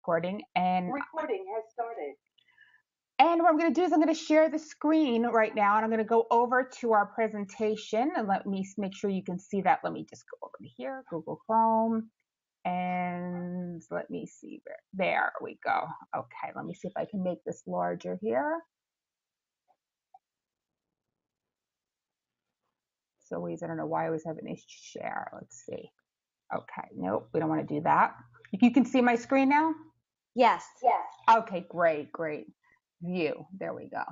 Recording. And Recording has started. what I'm going to do is I'm going to share the screen right now, and I'm going to go over to our presentation, and let me make sure you can see that. Let me just go over to here, Google Chrome, and let me see where. There we go. Okay, let me see if I can make this larger here. So always, I don't know why I always have an issue share. Let's see. Okay, nope, we don't want to do that. You can see my screen now? Yes. Yes. Okay, great. View, there we go.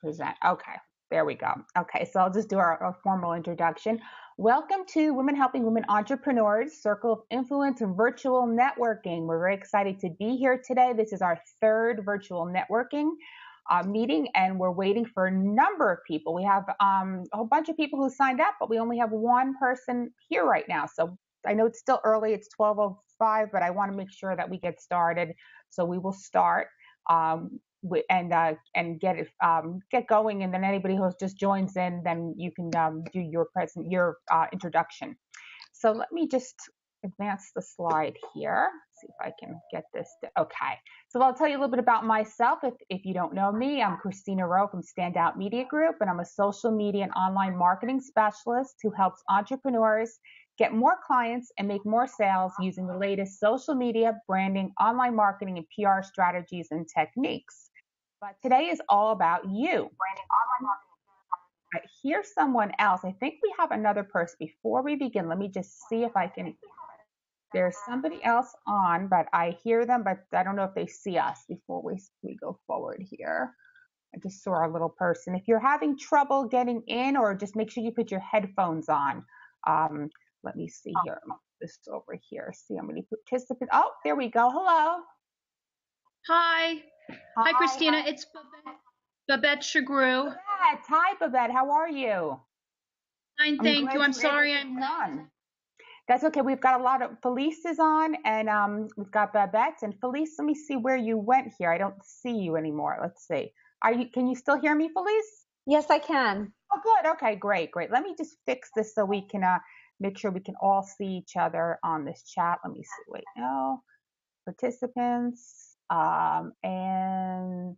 Present, okay, there we go. Okay, so I'll just do our formal introduction. Welcome to Women Helping Women Entrepreneurs, Circle of Influence and Virtual Networking. We're very excited to be here today. This is our third virtual networking meeting, and we're waiting for a number of people. We have a whole bunch of people who signed up, but we only have one person here right now. So I know it's still early, it's 12:05, but I want to make sure that we get started. So we will start and get going, and then anybody who just joins in, then you can do your introduction. So let me just advance the slide here. See if I can get this. Okay. So I'll tell you a little bit about myself. If you don't know me, I'm Christina Rowe from Standout Media Group, and I'm a social media and online marketing specialist who helps entrepreneurs get more clients and make more sales using the latest social media, branding, online marketing, and PR strategies and techniques. But today is all about you. Branding, online marketing. Here's someone else. I think we have another person. Before we begin, let me just see if I can. There's somebody else on, but I hear them, but I don't know if they see us before we go forward here. I just saw our little person. If you're having trouble getting in, or just make sure you put your headphones on. Let me see here. This over here. See how many participants. Oh, there we go. Hello. Hi. Hi, Christina. It's Babette Chagru. Babette. Hi, Babette. How are you? Fine, thank you. I'm sorry I'm not. That's okay. We've got a lot of Felice is on, and we've got Babette and Felice. Let me see where you went here. I don't see you anymore. Let's see. Can you still hear me, Felice? Yes, I can. Oh, good. Okay, great. Let me just fix this so we can make sure we can all see each other on this chat. Let me see. Wait, no. Participants and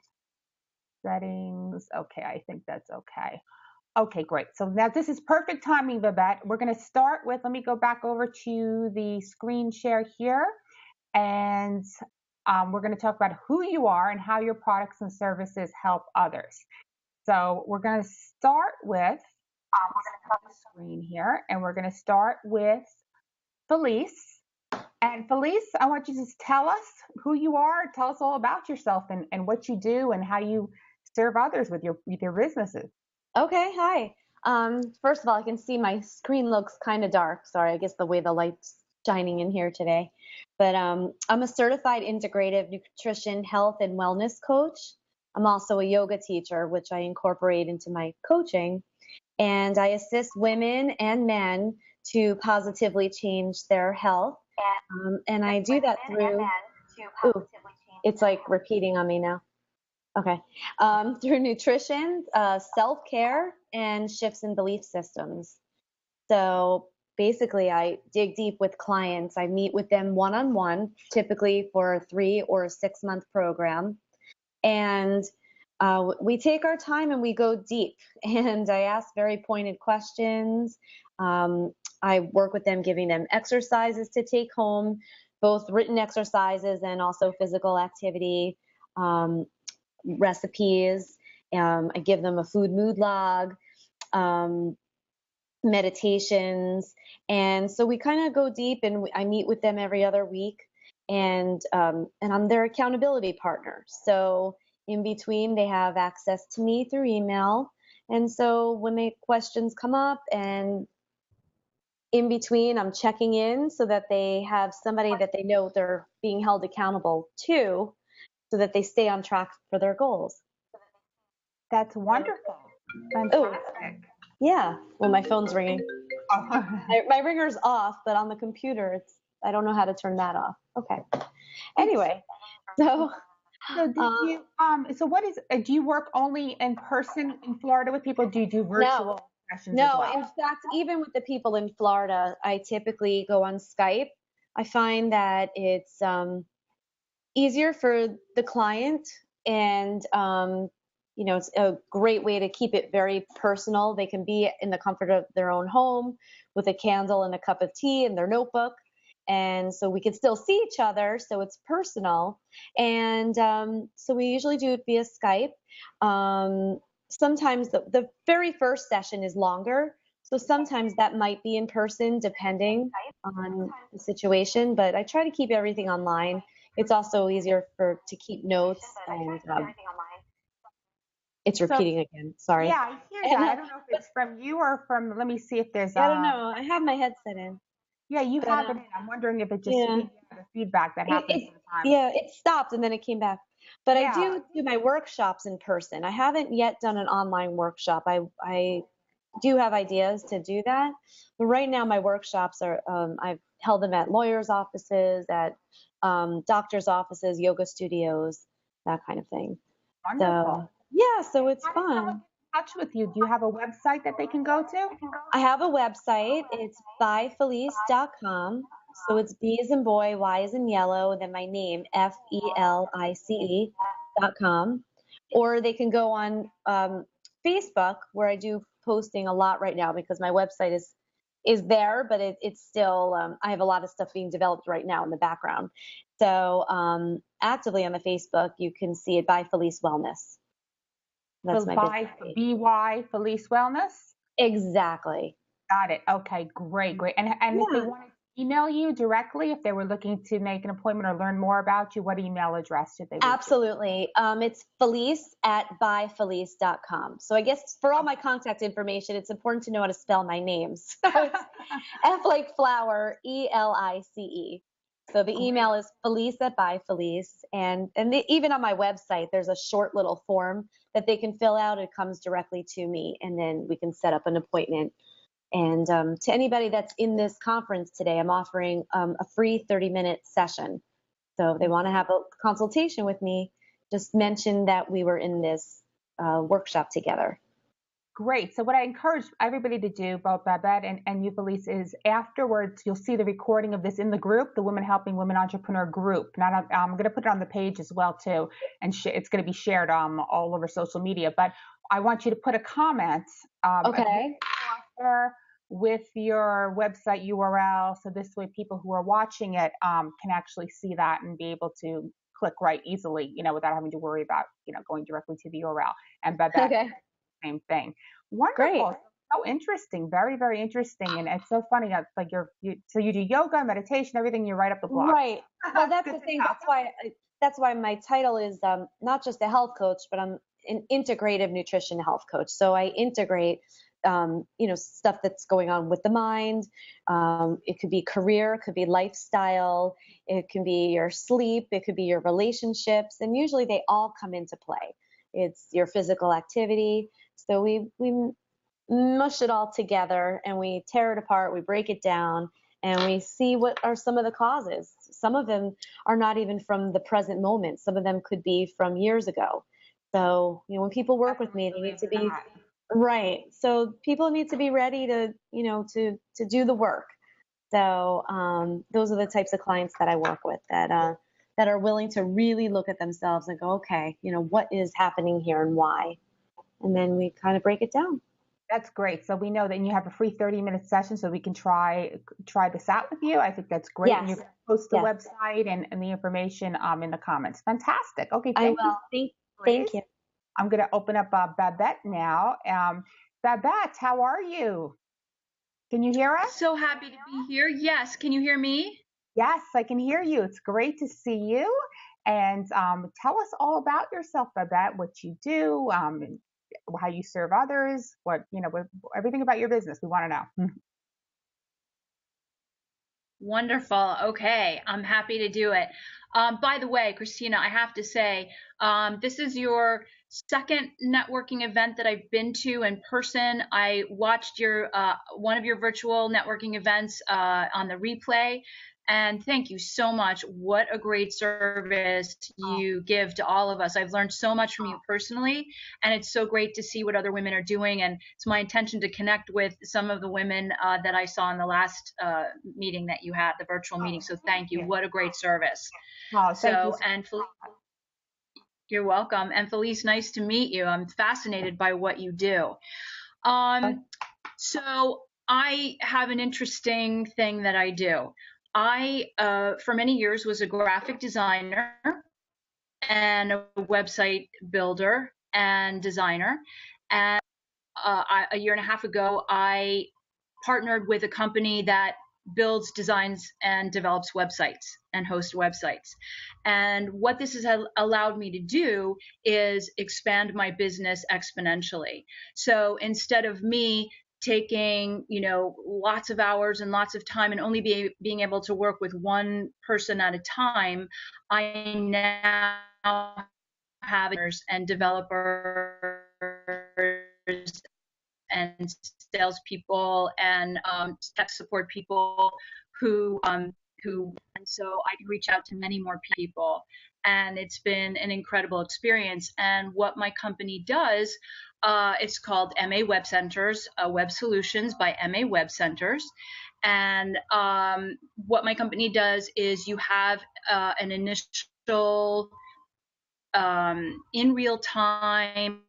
settings. Okay, I think that's okay. Okay, great. So now this is perfect timing, Babette. We're going to start with, let me go back over to the screen share here, and we're going to talk about who you are and how your products and services help others. So we're going to start with, we're going to put the screen here, and we're going to start with Felice. And Felice, I want you to just tell us who you are, tell us all about yourself and what you do and how you serve others with your businesses. Okay, hi. First of all, I can see my screen looks kind of dark. Sorry, I guess the way the light's shining in here today. But I'm a certified integrative nutrition, health, and wellness coach. I'm also a yoga teacher, which I incorporate into my coaching. And I assist women and men to positively change their health. And I do that through, it's like repeating on me now. Okay. Through nutrition, self-care, and shifts in belief systems. So basically, I dig deep with clients. I meet with them one-on-one, typically for a 3 or 6 month program. And we take our time and we go deep. And I ask very pointed questions. I work with them, giving them exercises to take home, both written exercises and also physical activity. Recipes. I give them a food mood log, meditations. And so we kind of go deep, and I meet with them every other week, and I'm their accountability partner. So in between, they have access to me through email. And so when the questions come up, and in between, I'm checking in so that they have somebody that they know they're being held accountable to, so that they stay on track for their goals. That's wonderful. Fantastic. Yeah. Well, my phone's ringing. My ringer's off, but on the computer, I don't know how to turn that off. Okay. Anyway, so what is? Do you work only in person in Florida with people? Do you do virtual sessions as well? In fact, even with the people in Florida, I typically go on Skype. I find that it's easier for the client, and it's a great way to keep it very personal. They can be in the comfort of their own home with a candle and a cup of tea and their notebook, and so we can still see each other, so it's personal. And so we usually do it via Skype. Sometimes the very first session is longer, so sometimes that might be in person depending on the situation, but I try to keep everything online. It's also easier to keep notes, and it's repeating again. Sorry. Yeah, I hear that. I don't know if it's from you or from, let me see if there's, I don't know. I have my headset in. Yeah, you have it in. I'm wondering if it just the feedback that happens sometimes. Yeah, it stopped and then it came back. But I do my workshops in person. I haven't yet done an online workshop. I do have ideas to do that. But right now my workshops are, I've held them at lawyers' offices, at doctors' offices, yoga studios, that kind of thing. Wonderful. So, yeah, so it's fun. Touch with you. Do you have a website that they can go to? I have a website. It's byfelice.com. So it's B as in boy, Y as in yellow, and then my name, FELICE.com. Or they can go on Facebook, where I do posting a lot right now because my website is there, but it's still, I have a lot of stuff being developed right now in the background. So actively on the Facebook, you can see it by Felice Wellness. That's so by BY Felice Wellness? Exactly. Got it. Okay, great. And if they want to email you directly, if they were looking to make an appointment or learn more about you, what email address did they use? Absolutely. It's Felice@byfelice.com. So I guess for all my contact information, it's important to know how to spell my name. So it's F like flower, ELICE. So the email is Felice@byfelice. And even on my website, there's a short little form that they can fill out. It comes directly to me, and then we can set up an appointment. And to anybody that's in this conference today, I'm offering a free 30-minute session. So if they want to have a consultation with me, just mention that we were in this workshop together. Great. So what I encourage everybody to do, both Babette and you, Felice, is afterwards you'll see the recording of this in the group, the Women Helping Women Entrepreneur group. I'm going to put it on the page as well too, and it's going to be shared all over social media. But I want you to put a comment with your website URL, so this way people who are watching it can actually see that and be able to click right easily, without having to worry about going directly to the URL. And Babette. Same thing. Wonderful. Great. So interesting. Very, very interesting. And it's so funny. It's like so you do yoga, meditation, everything. You write up the blog. Right. Well, that's the thing. That's why my title is not just a health coach, but I'm an integrative nutrition health coach. So I integrate, stuff that's going on with the mind. It could be career, it could be lifestyle, it can be your sleep, it could be your relationships, and usually they all come into play. It's your physical activity. So we mush it all together and we tear it apart, we break it down, and we see what are some of the causes. Some of them are not even from the present moment. Some of them could be from years ago. So, when people work with me, they need to be right. So people need to be ready to, to do the work. So those are the types of clients that I work with that are willing to really look at themselves and go, okay, what is happening here and why? And then we kind of break it down. That's great. So we know that you have a free 30-minute session, so we can try this out with you. I think that's great. Yes. And you can post the website and the information in the comments. Fantastic. Okay. Thank you. I'm going to open up Babette now. Babette, how are you? Can you hear us? So happy to be here. Yes. Can you hear me? Yes, I can hear you. It's great to see you. And tell us all about yourself, Babette, what you do, how you serve others, everything about your business. We want to know. Wonderful. Okay. I'm happy to do it. By the way, Christina, I have to say, this is your second networking event that I've been to in person. I watched one of your virtual networking events on the replay, And thank you so much. What a great service you give to all of us. I've learned so much from you personally, and it's so great to see what other women are doing. And it's my intention to connect with some of the women that I saw in the last meeting that you had, the virtual meeting. So thank you. What a great service. Oh, thank you. And Felice, you're welcome. And Felice, nice to meet you. I'm fascinated by what you do. So I have an interesting thing that I do. I, for many years, was a graphic designer and a website builder and designer. And a year and a half ago, I partnered with a company that builds, designs, and develops websites and hosts websites. And what this has allowed me to do is expand my business exponentially. So instead of me taking, lots of hours and lots of time and only being able to work with one person at a time, I now have and developers and salespeople and tech support people who and so I can reach out to many more people. And it's been an incredible experience. And what my company does, it's called MA Web Centers, Web Solutions by MA Web Centers. And what my company does is you have an initial in real time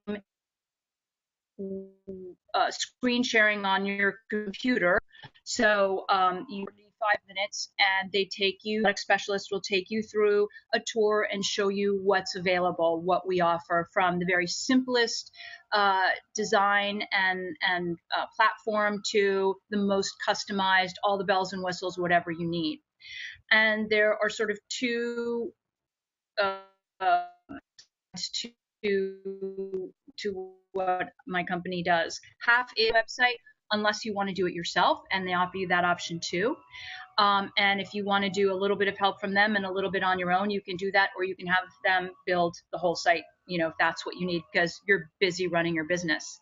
screen sharing on your computer. So you need 5 minutes and they take you, a specialist will take you through a tour and show you what's available, what we offer, from the very simplest design and platform to the most customized, all the bells and whistles, whatever you need. And there are sort of two to what my company does. Half a website, unless you want to do it yourself, and they offer you that option too. And if you want to do a little bit of help from them and a little bit on your own, you can do that, or you can have them build the whole site, if that's what you need, because you're busy running your business.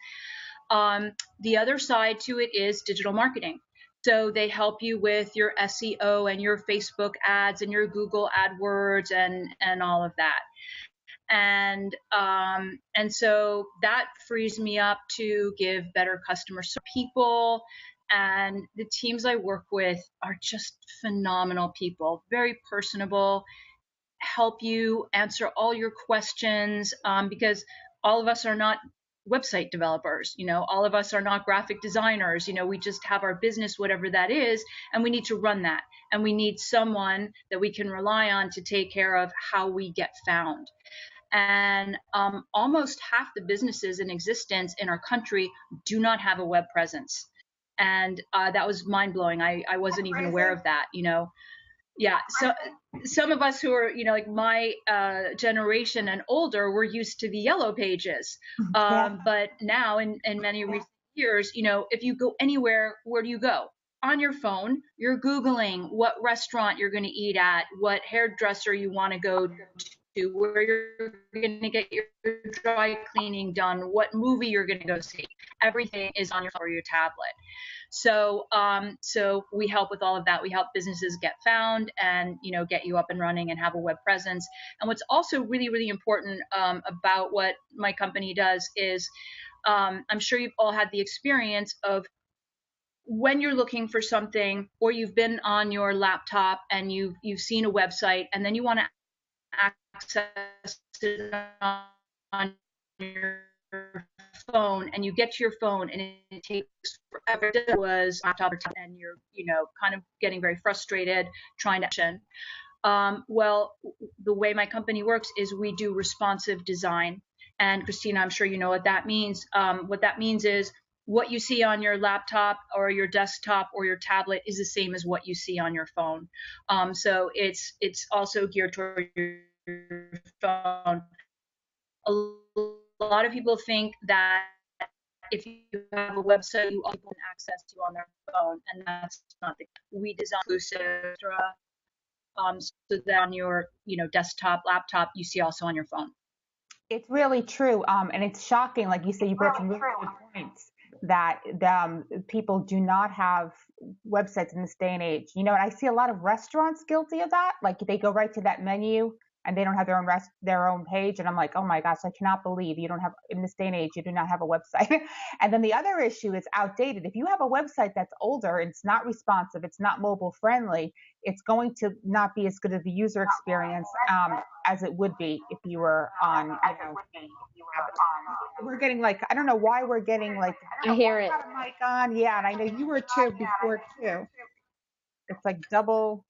The other side to it is digital marketing. So they help you with your SEO and your Facebook ads and your Google AdWords and all of that. And so that frees me up to give better customer service to people. And the teams I work with are just phenomenal people, very personable, help you answer all your questions, because all of us are not website developers, all of us are not graphic designers, we just have our business, whatever that is, and we need to run that. And we need someone that we can rely on to take care of how we get found. And almost half the businesses in existence in our country do not have a web presence. And that was mind-blowing. I wasn't even aware of that, Yeah, so some of us who are, like my generation and older, we're used to the yellow pages. But now in many recent years, if you go anywhere, where do you go? On your phone, you're Googling what restaurant you're going to eat at, what hairdresser you want to go to, where you're going to get your dry cleaning done, what movie you're going to go see. Everything is on your phone or your tablet. So we help with all of that. We help businesses get found and, get you up and running and have a web presence. And what's also really, really important about what my company does is I'm sure you've all had the experience of when you're looking for something, or you've been on your laptop and you've seen a website, and then you want to access it on your phone, and you get to your phone and it takes forever. It was laptop, and you're kind of getting very frustrated trying to well, the way my company works is we do responsive design. And Christina, I'm sure you know what that means. What that means is what you see on your laptop or your desktop or your tablet is the same as what you see on your phone. So it's also geared toward your phone. A lot of people think that if you have a website, you also can access to on their phone, and that's not the case. We design inclusive, so that on your desktop, laptop, you see also on your phone. It's really true, and it's shocking, like you say, you brought some really good points, that people do not have websites in this day and age. You know, and I see a lot of restaurants guilty of that. Like they go right to that menu and they don't have their own page. And I'm like, oh my gosh, I cannot believe you don't have, in this day and age, you do not have a website. And then the other issue is outdated. If you have a website that's older, it's not responsive, it's not mobile friendly, it's going to not be as good of the user experience as it would be if you were on, we're getting like, I don't know why we're getting like, I hear it. got a mic on. Yeah, and I know you were too before too. It's like double,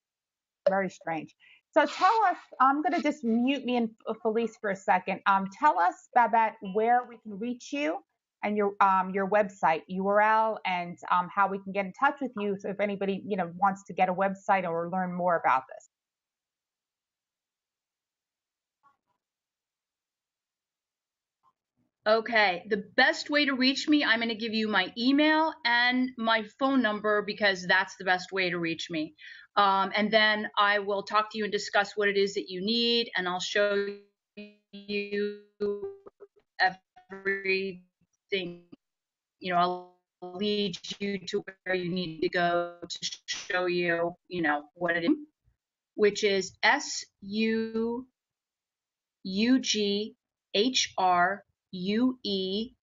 very strange. So tell us, I'm going to just mute me and Felice for a second. Tell us, Babette, where we can reach you and your website URL and how we can get in touch with you. So if anybody, you know, wants to get a website or learn more about this. Okay, the best way to reach me, I'm going to give you my email and my phone number because that's the best way to reach me. And then I will talk to you and discuss what it is that you need, and I'll show you everything. You know, I'll lead you to where you need to go to show you, you know, what it is, which is SUUGHRUE, B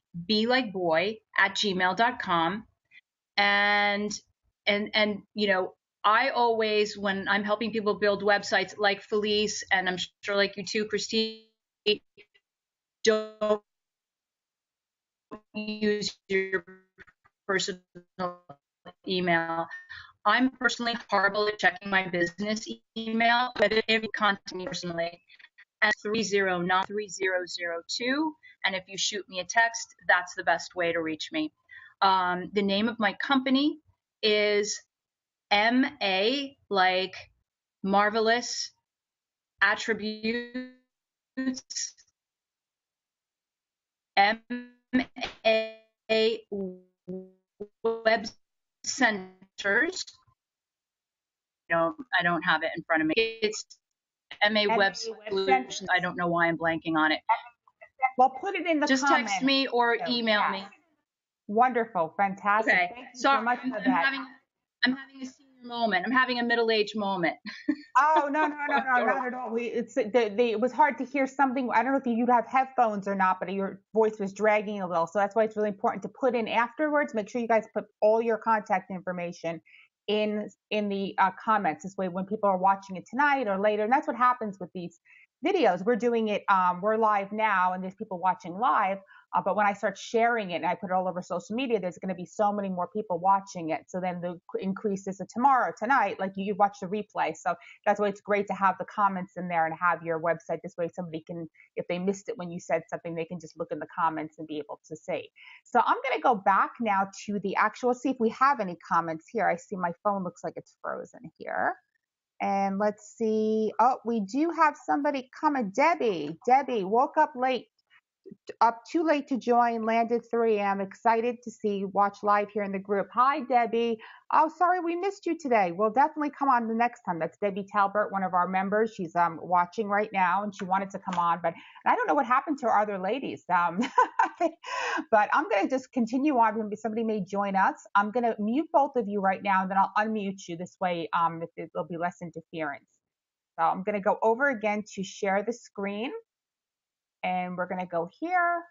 like boy, @gmail.com. And you know, I always, when I'm helping people build websites like Felice, and I'm sure like you too, Christina, don't use your personal email. I'm personally horrible at checking my business email, but if you contact me personally at 309-3002, and if you shoot me a text, that's the best way to reach me. The name of my company is MA, like marvelous attributes, MA Web Centers. I don't have it in front of me. It's MA Web Solutions. I don't know why I'm blanking on it. Well, put it in the Just comments. text me or email me. Wonderful, fantastic. Okay. Thank you So so much for that. I'm having a senior moment. I'm having a middle-aged moment. Oh, no, not at all. It was hard to hear something. I don't know if you'd have headphones or not, but your voice was dragging a little. So that's why it's really important to put in afterwards. Make sure you guys put all your contact information in the comments. This way, when people are watching it tonight or later, and that's what happens with these videos. We're doing it. We're live now, and there's people watching live. But when I start sharing it and I put it all over social media, there's going to be so many more people watching it. So then the increase is tomorrow, tonight, like you watch the replay. So that's why it's great to have the comments in there and have your website. This way somebody can, if they missed it when you said something, they can just look in the comments and be able to see. So I'm going to go back now to the actual, see if we have any comments here. I see my phone looks like it's frozen here. And let's see. Oh, we do have somebody comment. Debbie, woke up late. Up too late to join, landed 3 a.m. Excited to watch live here in the group. Hi, Debbie. Oh, sorry we missed you today. We'll definitely come on the next time. That's Debbie Talbert, one of our members. She's watching right now, and she wanted to come on, but I don't know what happened to our other ladies. But I'm going to just continue on. Somebody may join us. I'm going to mute both of you right now, and then I'll unmute you. This way, there'll be less interference. So I'm going to go over again to share the screen. And we're going to go here.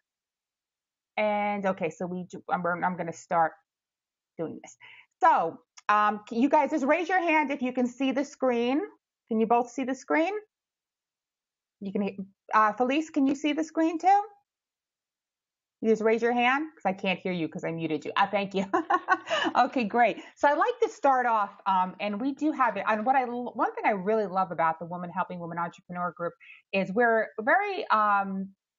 And okay, so I'm going to start doing this. So you guys just raise your hand if you can see the screen. Can you both see the screen? You can, Felice, can you see the screen too? You just raise your hand because I can't hear you because I muted you. Thank you. Okay, great. So I'd like to start off, and we do have it. And one thing I really love about the Women Helping Women Entrepreneur Group is we're very,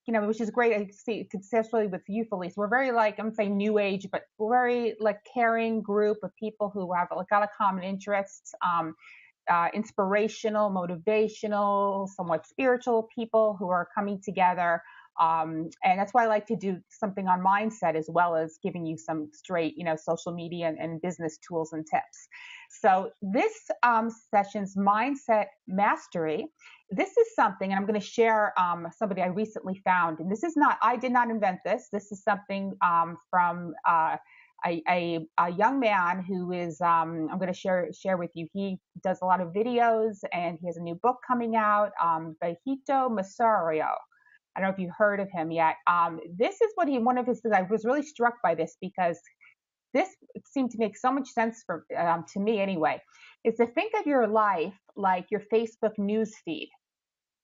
which is great. I see, especially with you, Felice. We're very I'm gonna say new age, but we're very caring group of people who have a lot of common interests. Inspirational, motivational, somewhat spiritual people who are coming together. And that's why I like to do something on mindset as well as giving you some straight, social media and business tools and tips. So this session's Mindset Mastery, this is something, and I'm going to share somebody I recently found. And I did not invent this. This is something from a young man who is, I'm going to share with you. He does a lot of videos and he has a new book coming out, Bajito Masario. I don't know if you've heard of him yet. This is what one of his things. I was really struck by this because this seemed to make so much sense to me anyway, is to think of your life like your Facebook news feed.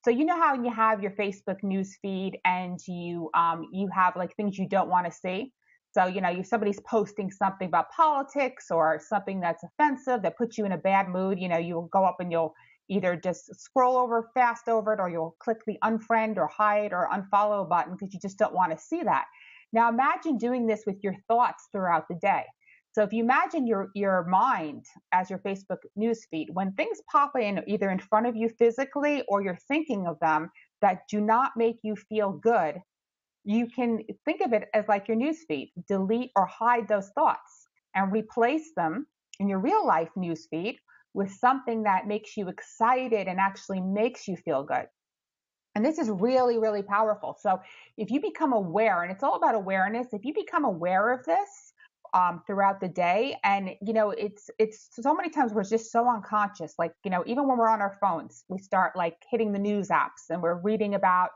So you know how you have your Facebook news feed and you have like things you don't want to see. So if somebody's posting something about politics or something that's offensive that puts you in a bad mood, you'll go up and you'll either just scroll over fast over it, or you'll click the unfriend or hide or unfollow button because you just don't want to see that. Now imagine doing this with your thoughts throughout the day. So if you imagine your mind as your Facebook newsfeed, when things pop in either in front of you physically or you're thinking of them that do not make you feel good, you can think of it as like your newsfeed. Delete or hide those thoughts and replace them in your real life newsfeed with something that makes you excited and actually makes you feel good. And this is really, really powerful. So if you become aware, and it's all about awareness, if you become aware of this throughout the day, and it's so many times we're just so unconscious. Like even when we're on our phones, we start like hitting the news apps and we're reading about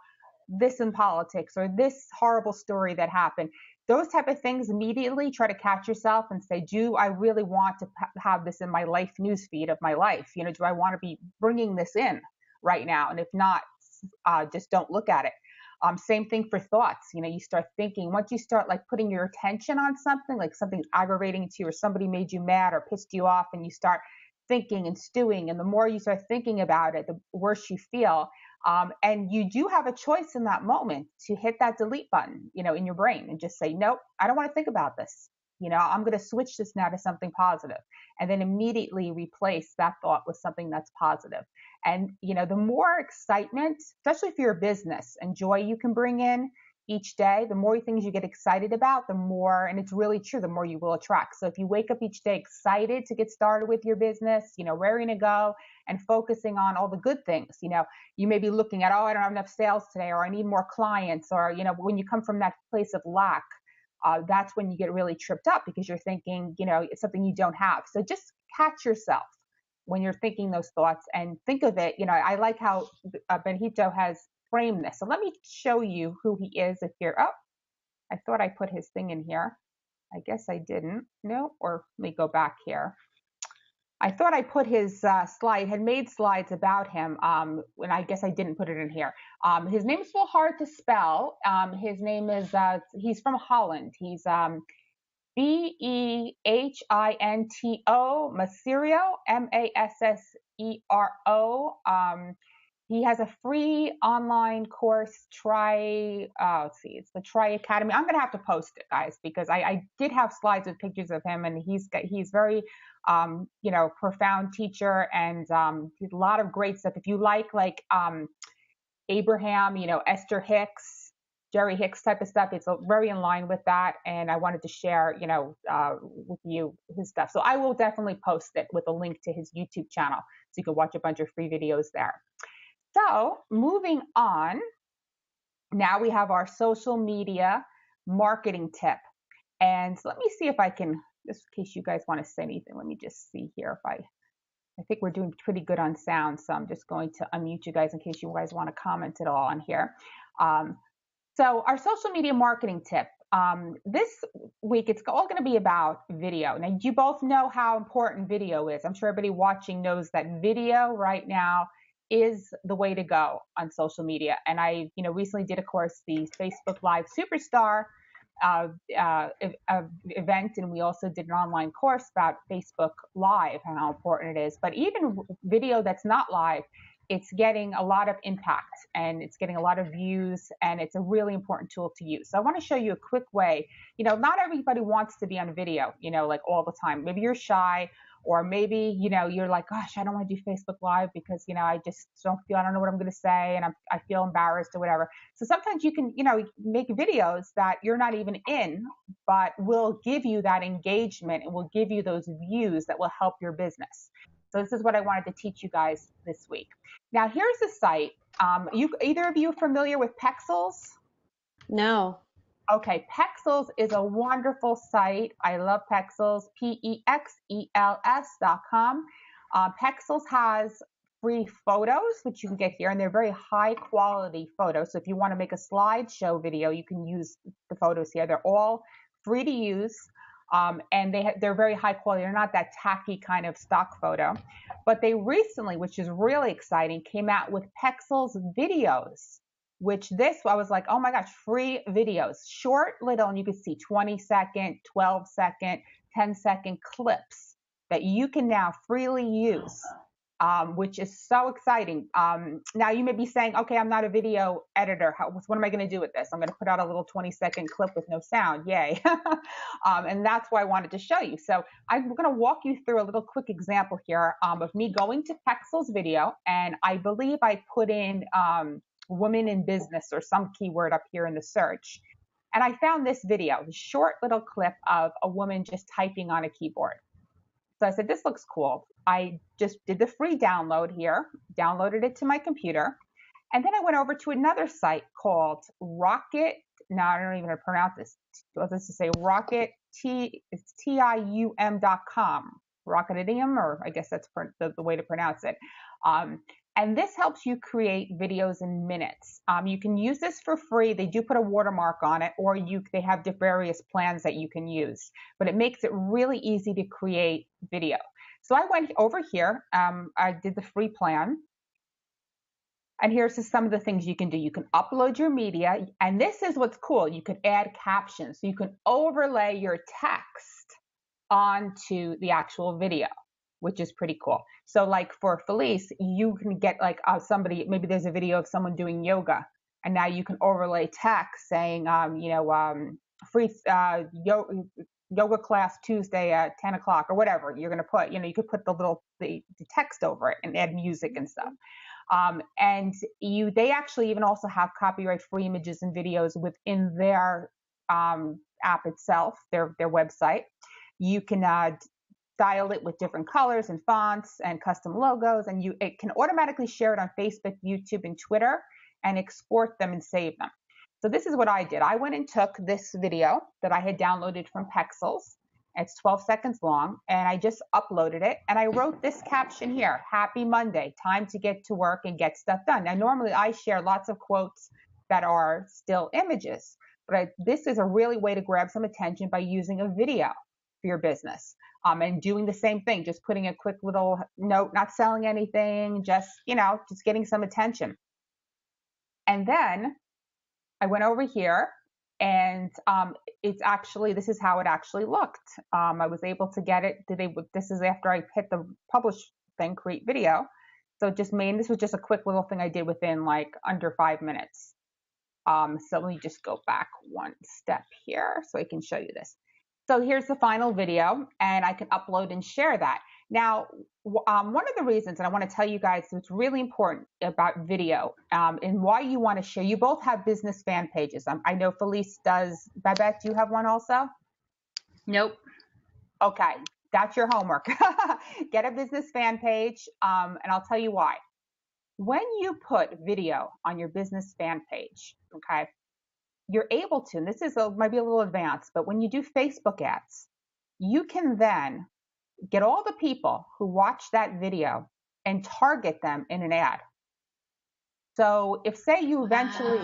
this in politics or this horrible story that happened. Those type of things, immediately try to catch yourself and say, do I really want to have this in my life newsfeed of my life? Do I want to be bringing this in right now? And if not, just don't look at it. Same thing for thoughts. You start thinking, once you start like putting your attention on something, like something's aggravating to you or somebody made you mad or pissed you off, and you start thinking and stewing, and the more you start thinking about it, the worse you feel. And you do have a choice in that moment to hit that delete button, in your brain and just say, nope, I don't want to think about this. I'm going to switch this now to something positive, and then immediately replace that thought with something that's positive. And, the more excitement, especially if you're a business, and joy you can bring in each day, the more things you get excited about, the more, and it's really true, the more you will attract. So if you wake up each day excited to get started with your business, raring to go and focusing on all the good things, you may be looking at, oh, I don't have enough sales today, or I need more clients, or, when you come from that place of lack, that's when you get really tripped up because you're thinking, it's something you don't have. So just catch yourself when you're thinking those thoughts and think of it. I like how Benito has framed this. So let me show you who he is. If you're, oh, I thought I put his thing in here. I guess I didn't. No, or let me go back here. I thought I put his slide, had made slides about him, and I guess I didn't put it in here. His name is a little hard to spell. His name is, he's from Holland. He's Behinto, Massero, Massero. He has a free online course, let's see, it's the Try Academy. I'm going to have to post it, guys, because I did have slides with pictures of him, and he's very, profound teacher, and a lot of great stuff. If you like Abraham, Esther Hicks, Jerry Hicks type of stuff, it's very in line with that. And I wanted to share, with you his stuff. So I will definitely post it with a link to his YouTube channel, so you can watch a bunch of free videos there. So moving on, now we have our social media marketing tip. And so let me see if I can, just in case you guys want to say anything, let me just see here if I think we're doing pretty good on sound, so I'm just going to unmute you guys in case you guys want to comment at all on here. So our social media marketing tip, this week, it's all going to be about video. Now, you both know how important video is. I'm sure everybody watching knows that video right now is the way to go on social media. And I, recently did, of course, the Facebook Live Superstar event, and we also did an online course about Facebook Live and how important it is. But even video that's not live, it's getting a lot of impact and it's getting a lot of views, and it's a really important tool to use. So I want to show you a quick way. Not everybody wants to be on video, like all the time. Maybe you're shy, or maybe, you're like, gosh, I don't want to do Facebook Live because, I just I don't know what I'm going to say, and I feel embarrassed or whatever. So sometimes you can, make videos that you're not even in, but will give you that engagement and will give you those views that will help your business. So this is what I wanted to teach you guys this week. Now, here's the site. Either of you familiar with Pexels? No. Okay, Pexels is a wonderful site. I love Pexels, Pexels.com. Pexels has free photos, which you can get here, and they're very high quality photos. So if you want to make a slideshow video, you can use the photos here. They're all free to use, and they're very high quality. They're not that tacky kind of stock photo. But they recently, which is really exciting, came out with Pexels videos, which I was like, oh my gosh, free videos, short little, and you can see 20-second, 12-second, 10-second clips that you can now freely use, which is so exciting. Now you may be saying, okay, I'm not a video editor. What am I going to do with this? I'm going to put out a little 20-second clip with no sound. Yay. And that's why I wanted to show you. So I'm going to walk you through a little quick example here of me going to Pexels video. And I believe I put in women in business or some keyword up here in the search. And I found this video, the short little clip of a woman just typing on a keyboard. So I said, this looks cool. I just did the free download here, downloaded it to my computer. And then I went over to another site called Rocket. Now I don't even know how to pronounce this. Let's just say Rocket, it's TIUM.com. Rocketidium, or I guess that's the way to pronounce it. And this helps you create videos in minutes. You can use this for free. They do put a watermark on it, or they have various plans that you can use. But it makes it really easy to create video. So I went over here. I did the free plan. And here's just some of the things you can do. You can upload your media. And this is what's cool. You can add captions. So you can overlay your text onto the actual video, which is pretty cool. So like for Felice, you can get like somebody, maybe there's a video of someone doing yoga, and now you can overlay text saying, free yoga class Tuesday at 10 o'clock or whatever you're going to put. You could put the text over it and add music and stuff. And they actually even also have copyright-free images and videos within their app itself, their website. You can style it with different colors and fonts and custom logos, and it can automatically share it on Facebook, YouTube, and Twitter, and export them and save them. So this is what I did. I went and took this video that I had downloaded from Pexels. It's 12 seconds long, and I just uploaded it, and I wrote this caption here: Happy Monday, time to get to work and get stuff done. Now, normally I share lots of quotes that are still images, but this is a really way to grab some attention by using a video for your business, and doing the same thing, just putting a quick little note, not selling anything, just getting some attention. And then I went over here, and this is how it actually looked. I was able to get it. This is after I hit the publish thing, create video. So this was just a quick little thing I did within like under 5 minutes. So let me just go back one step here so I can show you this. So here's the final video, and I can upload and share that. Now, one of the reasons, and I want to tell you guys what's really important about video, and why you want to share. You both have business fan pages. I know Felice does. Babette, do you have one also? Nope. Okay, that's your homework. Get a business fan page, and I'll tell you why. When you put video on your business fan page, okay, you're able to, and this might be a little advanced, but when you do Facebook ads, you can then get all the people who watch that video and target them in an ad. So if, say, you eventually,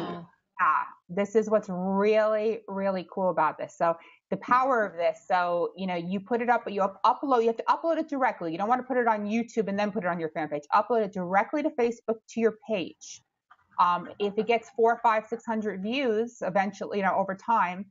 this is what's really, really cool about this. So the power of this, so, you put it up, but you have to upload it directly. You don't want to put it on YouTube and then put it on your fan page. Upload it directly to Facebook to your page. If it gets 400, 500, 600 views eventually, over time,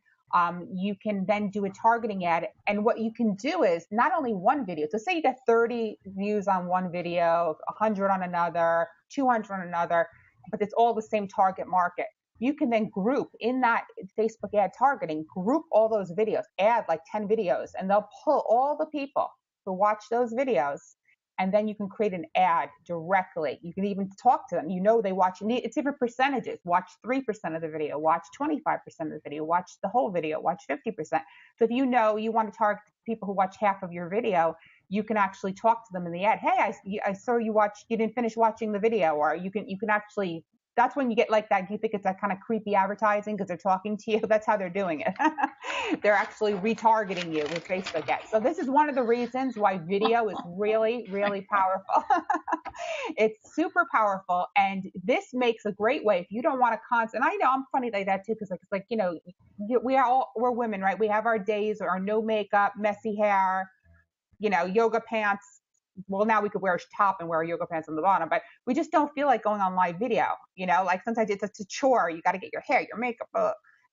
you can then do a targeting ad. And what you can do is not only one video. So say you get 30 views on one video, 100 on another, 200 on another, but it's all the same target market. You can then group in that Facebook ad targeting, group all those videos, add like 10 videos, and they'll pull all the people who watch those videos. And then you can create an ad directly. You can even talk to them. They watch, it's different percentages. Watch 3% of the video, watch 25% of the video, watch the whole video, watch 50%. So if you want to target people who watch half of your video, you can actually talk to them in the ad. Hey, I saw you didn't finish watching the video, or you can actually that's when you get like that. You think it's that kind of creepy advertising because they're talking to you. That's how they're doing it. They're actually retargeting you with Facebook ads. So this is one of the reasons why video is really, really powerful. It's super powerful, and this makes a great way if you don't want to constant. I know I'm funny like that too, because like it's like, you know, we're women, right? We have our days or our no makeup, messy hair, you know, yoga pants. Well, now we could wear a top and wear yoga pants on the bottom, but we just don't feel like going on live video. You know, like sometimes it's a chore. You got to get your hair, your makeup.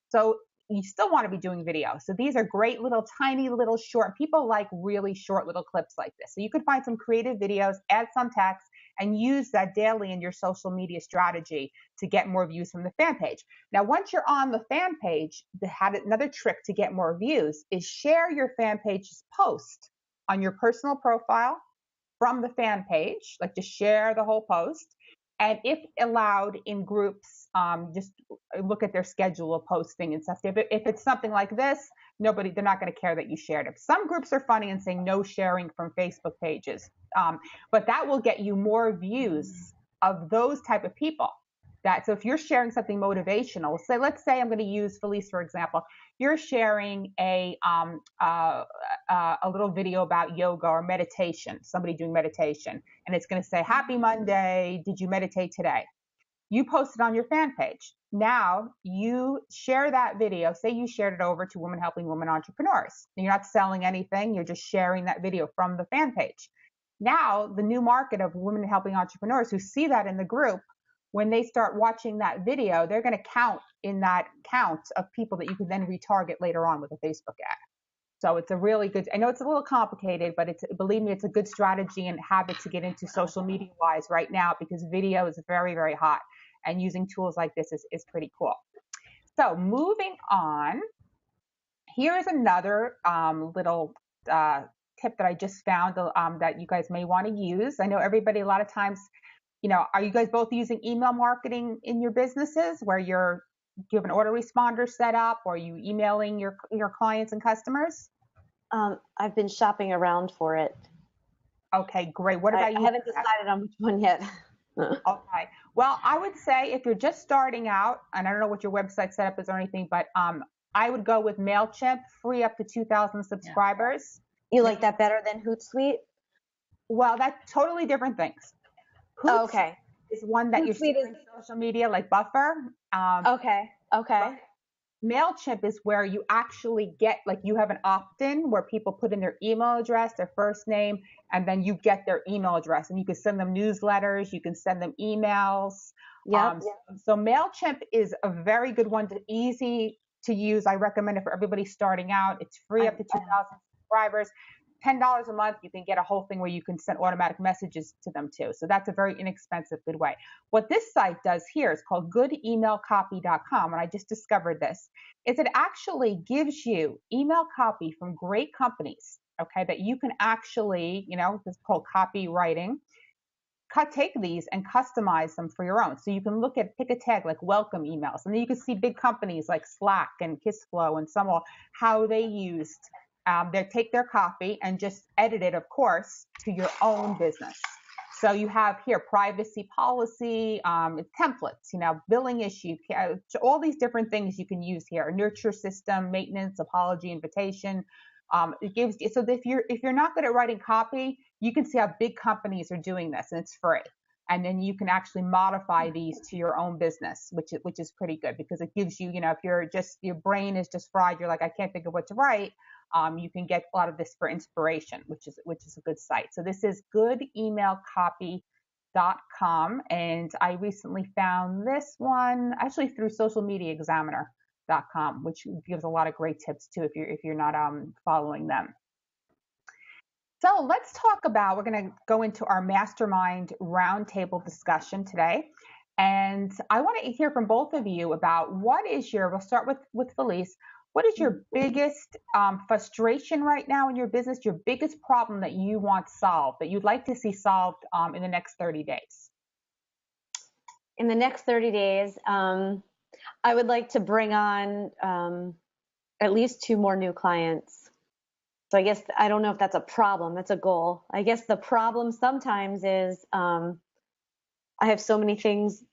So you still want to be doing video. So these are great little, tiny little short. People like really short little clips like this. So you could find some creative videos, add some text, and use that daily in your social media strategy to get more views from the fan page. Now, once you're on the fan page, another trick to get more views is share your fan page's post on your personal profile from the fan page, like just share the whole post. And if allowed in groups, just look at their schedule of posting and stuff. If it's something like this, they're not going to care that you shared it. Some groups are funny and saying no sharing from Facebook pages, but that will get you more views of those type of people. So if you're sharing something motivational, let's say I'm going to use Felice for example. You're sharing a little video about yoga or meditation, somebody doing meditation, and it's going to say, "Happy Monday. Did you meditate today?" You post it on your fan page. Now you share that video. Say you shared it over to Women Helping Women Entrepreneurs. And you're not selling anything. You're just sharing that video from the fan page. Now the new market of Women Helping Entrepreneurs who see that in the group, when they start watching that video, they're going to count in that count of people that you can then retarget later on with a Facebook ad. So it's a really good, I know it's a little complicated, but believe me, it's a good strategy and habit to get into social media wise right now because video is very, very hot and using tools like this is pretty cool. So moving on, here is another little tip that I just found that you guys may want to use. I know everybody a lot of times, you know, are you guys both using email marketing in your businesses where you have an autoresponder set up or are you emailing your clients and customers? I've been shopping around for it. Okay, great. What about you? I haven't decided on which one yet. Okay. Well, I would say if you're just starting out, and I don't know what your website setup is or anything, but I would go with MailChimp, free up to 2,000 subscribers. You like that better than Hootsuite? Well, that's totally different things. Okay. Is one that you're sharing social media like Buffer. Okay. MailChimp is where you actually get, like you have an opt-in where people put in their email address, their first name, and then you get their email address and you can send them newsletters, you can send them emails. So MailChimp is a very good one, easy to use. I recommend it for everybody starting out. It's free up to 2,000 subscribers. $10 a month, you can get a whole thing where you can send automatic messages to them too. So that's a very inexpensive, good way. What this site does here is called goodemailcopy.com, and I just discovered this, is it actually gives you email copy from great companies, okay, that you can actually, you know, this is called copywriting. Take these and customize them for your own. So you can pick a tag like welcome emails, and then you can see big companies like Slack and Kissflow and how they used they take their copy and just edit it, of course, to your own business. So you have here privacy policy, templates, you know, billing issue, all these different things you can use here. Nurture system, maintenance, apology, invitation. It gives you, so if you're not good at writing copy, you can see how big companies are doing this, and it's free. And then you can actually modify these to your own business, which is pretty good because it gives you, you know, if your brain is just fried, you're like, I can't think of what to write. You can get a lot of this for inspiration, which is a good site. So this is goodemailcopy.com, and I recently found this one actually through socialmediaexaminer.com, which gives a lot of great tips too if you're not following them. So let's talk about, we're going to go into our mastermind roundtable discussion today. And I want to hear from both of you about we'll start with Felice. What is your biggest frustration right now in your business, your biggest problem that you want solved, that you'd like to see solved in the next 30 days? In the next 30 days, I would like to bring on at least 2 more new clients. So I guess, I don't know if that's a problem, that's a goal. I guess the problem sometimes is I have so many things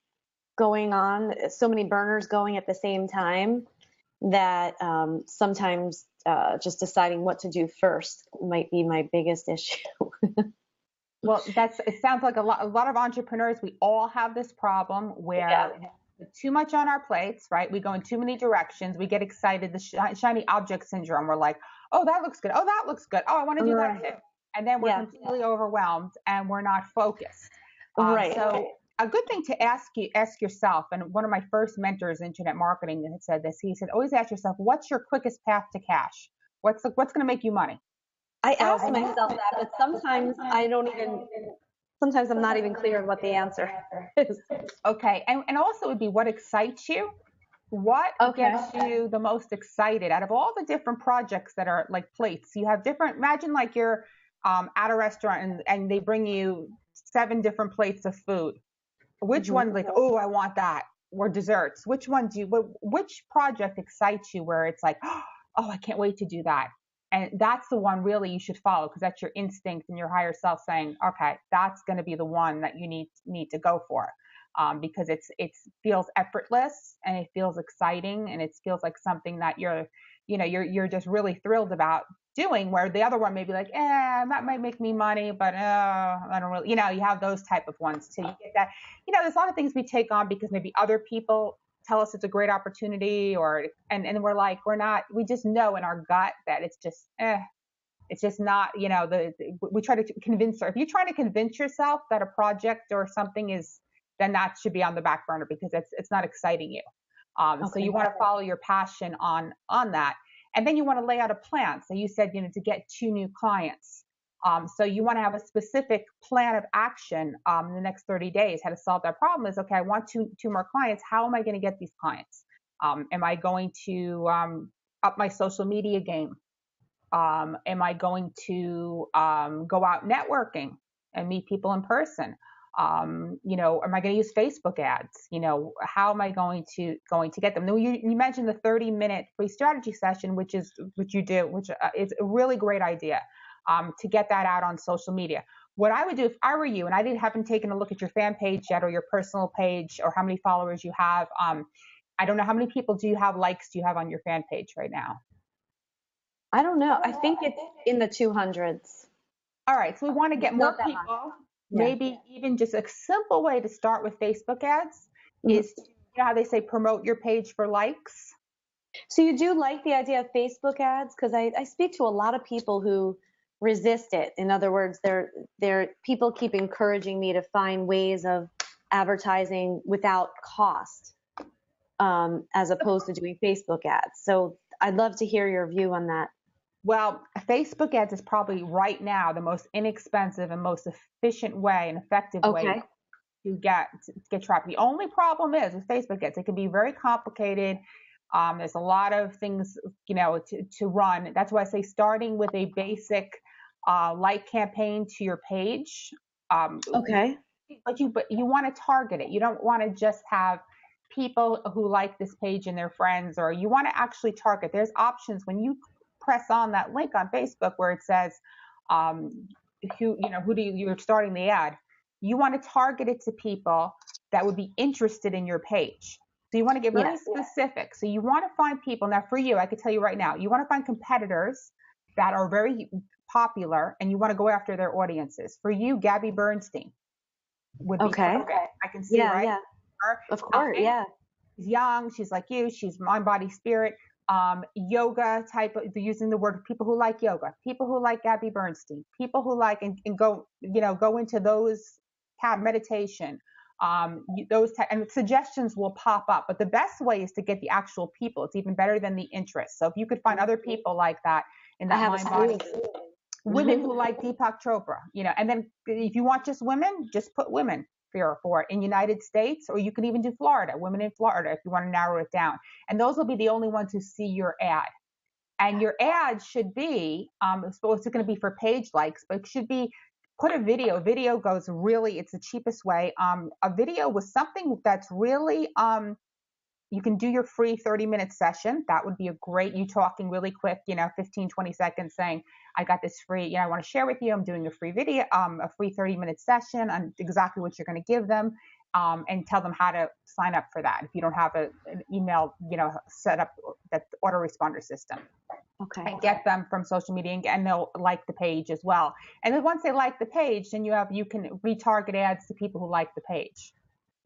going on, so many burners going at the same time that sometimes just deciding what to do first might be my biggest issue. Well, it sounds like a lot of entrepreneurs, we all have this problem where we put too much on our plates, right? We go in too many directions. We get excited, the shiny object syndrome. We're like, oh, that looks good. Oh, that looks good. Oh, I want to do that too. And then we're completely overwhelmed and we're not focused. So a good thing to ask yourself, and one of my first mentors in internet marketing had said this, he said, always ask yourself, what's your quickest path to cash? What's going to make you money? I ask myself that, but sometimes sometimes I'm not even clear on what the answer is. Okay. And also it would be what excites you. What gets you the most excited out of all the different projects that are like plates? You have different, imagine like you're at a restaurant and they bring you 7 different plates of food. Which one's like, oh, I want that? Or desserts? Which project excites you where it's like, oh, I can't wait to do that? And that's the one really you should follow, because that's your instinct and your higher self saying, okay, that's going to be the one that you need to go for. Because it feels effortless and it feels exciting and it feels like something that you're just really thrilled about doing, where the other one may be like, that might make me money, but I don't really, you have those type of ones too. You get that, there's a lot of things we take on because maybe other people tell us it's a great opportunity, and we're like, we just know in our gut that it's just not, we try to convince her. If you're trying to convince yourself that a project or something is, then that should be on the back burner because it's not exciting you. So you want to follow your passion on that. And then you want to lay out a plan. So you said, to get 2 new clients. So you want to have a specific plan of action in the next 30 days. How to solve that problem is, okay, I want two more clients. How am I going to get these clients? Am I going to up my social media game? Am I going to go out networking and meet people in person? Am I going to use Facebook ads? How am I going to get them? Now, you mentioned the 30-minute free strategy session, which you do, which is a really great idea to get that out on social media. What I would do if I were you, and I haven't taken a look at your fan page yet or your personal page or how many followers you have. I don't know, how many people likes do you have on your fan page right now? I don't know. I think it's in the 200s. All right. So we want to get more people. Maybe even just a simple way to start with Facebook ads is, how they say, promote your page for likes. So you do like the idea of Facebook ads? Because I speak to a lot of people who resist it. In other words, people keep encouraging me to find ways of advertising without cost, as opposed to doing Facebook ads. So I'd love to hear your view on that. Well, Facebook ads is probably right now the most inexpensive and most efficient way and effective way to get traffic. The only problem is with Facebook ads, it can be very complicated. There's a lot of things, to run. That's why I say starting with a basic like campaign to your page. But you want to target it. You don't want to just have people who like this page and their friends, or you want to actually target. There's options when you press on that link on Facebook where it says, you're starting the ad. You want to target it to people that would be interested in your page. So you want to get very specific. So you want to find people. Now for you, I could tell you right now, you want to find competitors that are very popular and you want to go after their audiences. For you, Gabby Bernstein would be perfect. I can see, right? Yeah. Of course, She's young. She's like you. She's mind, body, spirit. Yoga type of, using the word, people who like yoga, people who like Gabby Bernstein, people who like and go into those meditation, and suggestions will pop up. But the best way is to get the actual people. It's even better than the interest. So if you could find other people like that in that mind, body, women who like Deepak Chopra, and then if you want just women, just put women for it in United States, or you can even do Florida, women in Florida, if you want to narrow it down. And those will be the only ones who see your ad. And your ad should be, it's going to be for page likes, but it should be, put a video. Video goes really, it's the cheapest way. A video with something that's really, you can do your free 30-minute session. That would be you talking really quick, 15, 20 seconds saying, I got this free, I want to share with you. I'm doing a free video, a free 30-minute session on exactly what you're going to give them. and tell them how to sign up for that if you don't have an email, set up, that autoresponder system. Okay. And get them from social media, and they'll like the page as well. And then once they like the page, then you can retarget ads to people who like the page,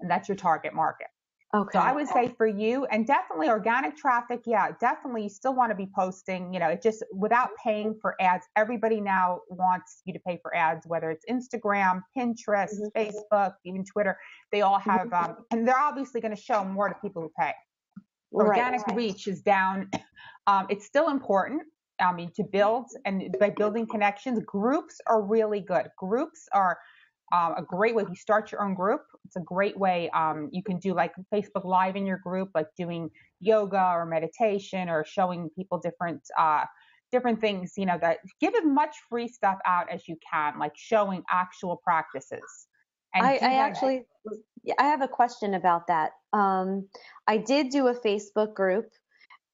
and that's your target market. Okay. So I would say for you, and definitely organic traffic, yeah, definitely you still want to be posting, it just without paying for ads. Everybody now wants you to pay for ads, whether it's Instagram, Pinterest, Facebook, even Twitter. They all have, and they're obviously going to show more to people who pay. Organic reach is down. It's still important. To build, and by building connections, groups are really good. Groups are a great way. If you start your own group, it's a great way. You can do like Facebook Live in your group, like doing yoga or meditation, or showing people different things. That give as much free stuff out as you can, like showing actual practices. And I have a question about that. I did do a Facebook group.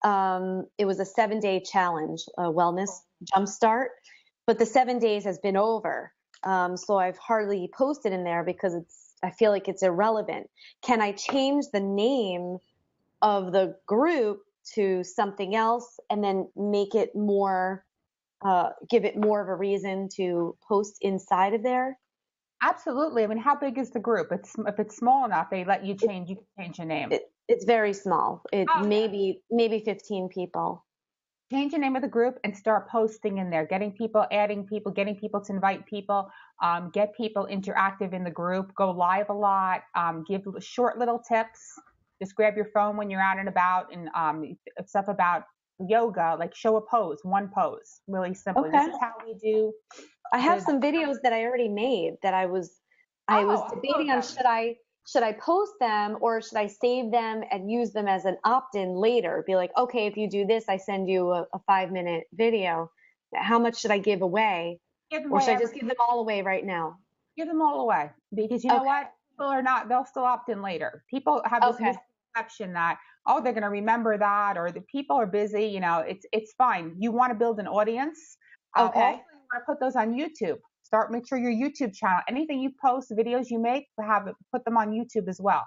It was a 7-day challenge, a wellness jumpstart, but the 7 days has been over. So I've hardly posted in there because I feel like it's irrelevant. Can I change the name of the group to something else and then make it more, give it more of a reason to post inside of there? Absolutely. I mean, how big is the group? If it's small enough, they let you change. You can change your name. It's very small. Maybe 15 people. Change the name of the group and start posting in there, getting people, adding people, getting people to invite people, get people interactive in the group, go live a lot, give short little tips. Just grab your phone when you're out and about, and stuff about yoga, like show a pose, one pose, really simple. Okay. This is how we do. I have some videos that I already made that I was debating on should I post them or should I save them and use them as an opt-in later? Be like, okay, if you do this, I send you a 5-minute video. How much should I give away? Or should I just give them all away right now? Give them all away, because you know what? People are not, they'll still opt in later. People have this misconception that, they're going to remember that, or the people are busy. It's fine. You want to build an audience. Also, you want to put those on YouTube. Make sure your YouTube channel, anything you post, videos you make, put them on YouTube as well.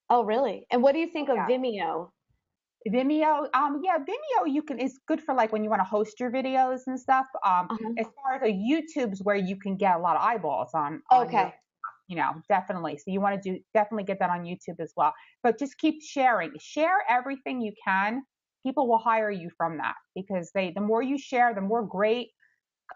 Oh, really? And what do you think of Vimeo? Vimeo, Vimeo is good for like when you want to host your videos and stuff. As far as YouTube's where you can get a lot of eyeballs on definitely. So you want to definitely get that on YouTube as well. But just keep sharing. Share everything you can. People will hire you from that, because the more you share, the more great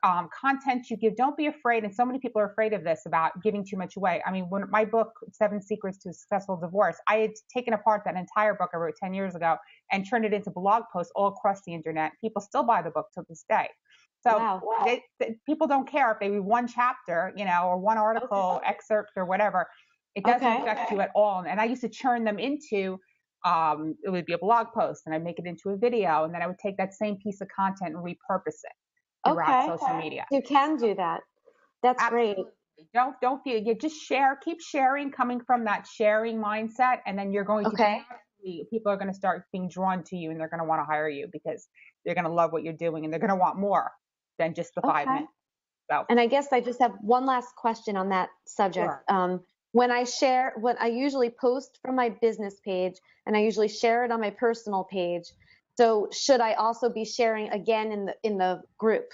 content you give. Don't be afraid. And so many people are afraid of this, about giving too much away. I mean, when my book, 7 Secrets to a Successful Divorce, I had taken apart that entire book I wrote 10 years ago and turned it into blog posts all across the internet. People still buy the book to this day. So people don't care if they read one chapter, or one article excerpt or whatever. It doesn't affect you at all. And I used to churn them into, it would be a blog post, and I'd make it into a video, and then I would take that same piece of content and repurpose it throughout social media. You can do that. That's great. Don't feel, just share, keep sharing, coming from that sharing mindset, and then you're going to people are going to start being drawn to you, and they're going to want to hire you because they're going to love what you're doing, and they're going to want more than just the 5 minutes. So. And I guess I just have one last question on that subject. Sure. When I usually post from my business page, and I usually share it on my personal page. So should I also be sharing again in the group?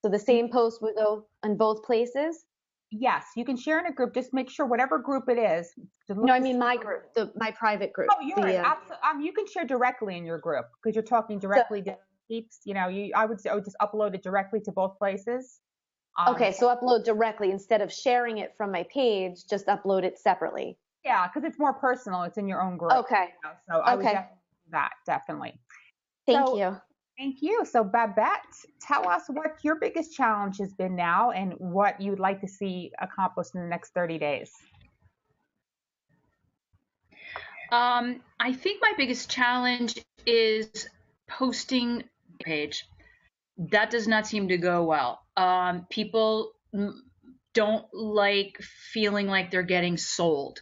So the same post would go in both places? Yes, you can share in a group. Just make sure whatever group it is. No, I mean my group, my private group. Oh, you're right. Absolutely. You can share directly in your group because you're talking directly to peeps. I would just upload it directly to both places. Okay, so upload directly instead of sharing it from my page. Just upload it separately. Yeah, because it's more personal. It's in your own group. Okay. So I would definitely do that. Definitely. Thank you. Thank you. So Babette, tell us what your biggest challenge has been now and what you'd like to see accomplished in the next 30 days. I think my biggest challenge is posting page. That does not seem to go well. People don't like feeling like they're getting sold.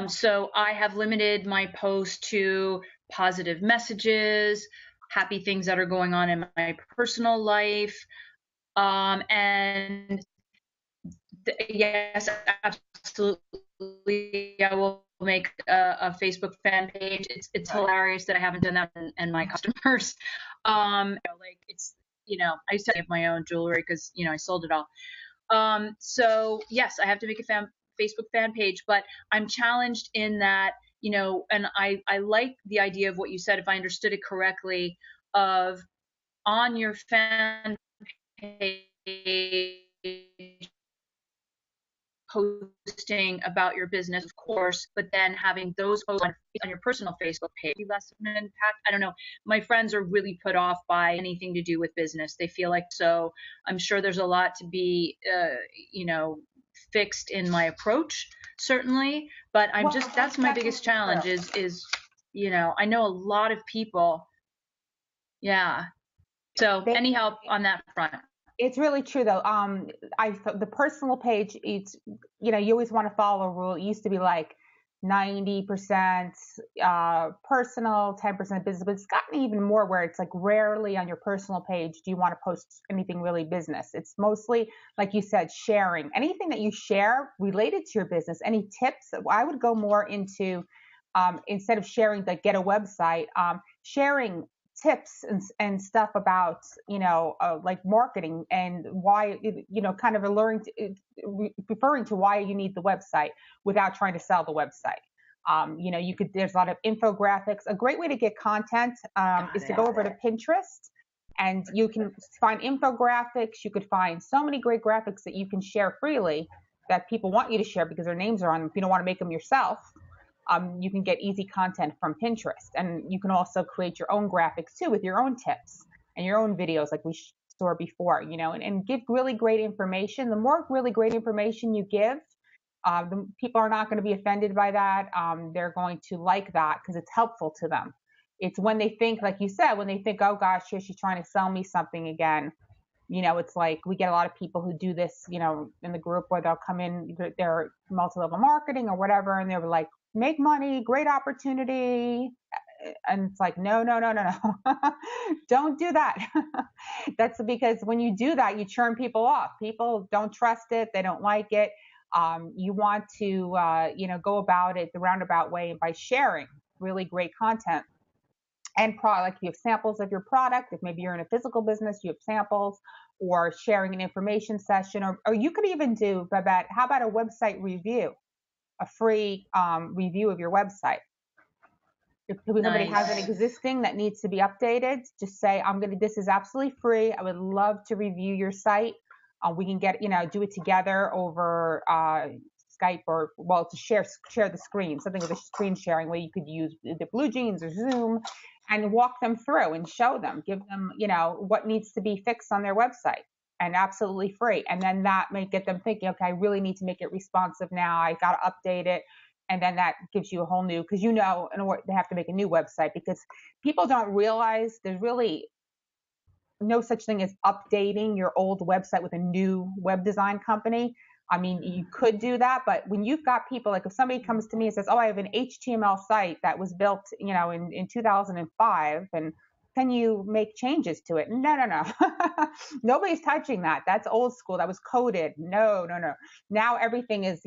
So I have limited my post to positive messages, happy things that are going on in my personal life. And yes, absolutely. I will make a Facebook fan page. It's hilarious that I haven't done that and my customers. Like it's, I used to have my own jewelry because, I sold it all. So yes, I have to make a Facebook fan page, but I'm challenged in that, and I like the idea of what you said, if I understood it correctly, of on your fan page posting about your business, of course, but then having those posts on your personal Facebook page be less of an impact. I don't know. My friends are really put off by anything to do with business. They feel like, so I'm sure there's a lot to be, fixed in my approach, certainly. But that's my biggest challenge is, I know a lot of people. Yeah. So any help on that front? It's really true though. The personal page, it's, you always want to follow a rule. It used to be like 90% personal, 10% business, but it's gotten even more where it's like rarely on your personal page do you want to post anything really business. It's mostly, like you said, sharing. Anything that you share related to your business, any tips, I would go more into, instead of sharing, like get a website, sharing tips and stuff about, like marketing and why, kind of referring to why you need the website without trying to sell the website. There's a lot of infographics. A great way to get content is to go over to Pinterest, and you can find infographics. You could find so many great graphics that you can share freely that people want you to share because their names are on them. If you don't want to make them yourself, you can get easy content from Pinterest. And you can also create your own graphics too with your own tips and your own videos like we saw before, and give really great information. The more really great information you give, the people are not going to be offended by that. They're going to like that because it's helpful to them. It's when they think, like you said, when they think, oh gosh, here she's trying to sell me something again. It's like we get a lot of people who do this, in the group where they'll come in, they're multi-level marketing or whatever, and they're like, make money, great opportunity. And it's like, no. Don't do that. That's because when you do that, you turn people off. People don't trust it. They don't like it. You want to, go about it the roundabout way by sharing really great content and product. You have samples of your product. If maybe you're in a physical business, you have samples, or sharing an information session, or you could even do, Babette, how about a website review, a free review of your website. If somebody has an existing that needs to be updated, just say, this is absolutely free. I would love to review your site. We can get, do it together over Skype to share the screen, something with a screen sharing where you could use the Blue Jeans or Zoom and walk them through and show them, give them, what needs to be fixed on their website, and absolutely free. And then that may get them thinking, okay, I really need to make it responsive now. I got to update it. And then that gives you a whole new, because they have to make a new website, because people don't realize there's really no such thing as updating your old website with a new web design company. I mean, you could do that, but when you've got people, like if somebody comes to me and says, oh, I have an HTML site that was built, in 2005, and can you make changes to it? No. Nobody's touching that. That's old school. That was coded. No. Now everything is,